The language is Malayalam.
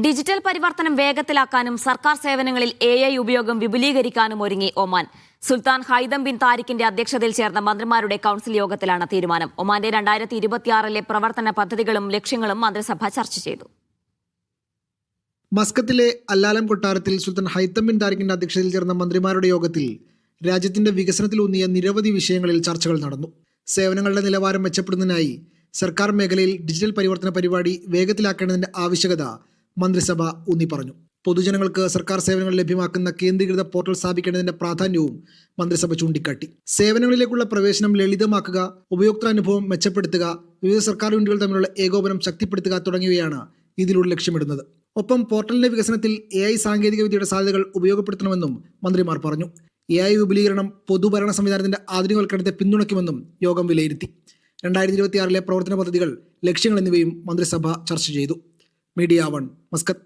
ഡിജിറ്റൽ പരിവർത്തനം വേഗത്തിലാക്കാനും സർക്കാർ സേവനങ്ങളിൽ AI ഉപയോഗം വിപുലീകരിക്കാനും ഒരുങ്ങി ഒമാൻ. സുൽത്താൻ ഹൈതം ബിൻ താരിഖിന്റെ അധ്യക്ഷതയിൽ ചേർന്ന മന്ത്രിമാരുടെ കൌൺസിൽ യോഗത്തിലാണ് തീരുമാനം. ഒമാന്റെ 2026 പ്രവർത്തന പദ്ധതികളും ലക്ഷ്യങ്ങളും മന്ത്രിസഭ ചർച്ച ചെയ്തു. മസ്കത്തിലെ അല്ലാലം കൊട്ടാരത്തിൽ സുൽത്താൻ ഹൈതം ബിൻ താരിഖിന്റെ അധ്യക്ഷതയിൽ ചേർന്ന മന്ത്രിമാരുടെ യോഗത്തിൽ രാജ്യത്തിന്റെ വികസനത്തിലൂന്നിയ നിരവധി വിഷയങ്ങളിൽ ചർച്ചകൾ നടന്നു. സേവനങ്ങളുടെ നിലവാരം മെച്ചപ്പെടുന്നതിനായി സർക്കാർ മേഖലയിൽ ഡിജിറ്റൽ പരിവർത്തന പരിപാടി വേഗത്തിലാക്കേണ്ടതിന്റെ ആവശ്യകത മന്ത്രിസഭ ഊന്നി പറഞ്ഞു. പൊതുജനങ്ങൾക്ക് സർക്കാർ സേവനങ്ങൾ ലഭ്യമാക്കുന്ന കേന്ദ്രീകൃത പോർട്ടൽ സ്ഥാപിക്കേണ്ടതിന്റെ പ്രാധാന്യവും മന്ത്രിസഭ ചൂണ്ടിക്കാട്ടി. സേവനങ്ങളിലേക്കുള്ള പ്രവേശനം ലളിതമാക്കുക, ഉപയോക്തൃനുഭവം മെച്ചപ്പെടുത്തുക, വിവിധ സർക്കാർ യൂണിറ്റുകൾ തമ്മിലുള്ള ഏകോപനം ശക്തിപ്പെടുത്തുക തുടങ്ങിയവയാണ് ഇതിലൂടെ ലക്ഷ്യമിടുന്നത്. ഒപ്പം പോർട്ടലിന്റെ വികസനത്തിൽ AI സാങ്കേതികവിദ്യയുടെ സാധ്യതകൾ ഉപയോഗപ്പെടുത്തണമെന്നും മന്ത്രിമാർ പറഞ്ഞു. AI വിപുലീകരണം പൊതുഭരണ സംവിധാനത്തിന്റെ ആധുനികവൽക്കരണത്തെ പിന്തുണയ്ക്കുമെന്നും യോഗം വിലയിരുത്തി. 2026 പ്രവർത്തന പദ്ധതികൾ, ലക്ഷ്യങ്ങൾ എന്നിവയും മന്ത്രിസഭ ചർച്ച ചെയ്തു. Media 1, Muscat.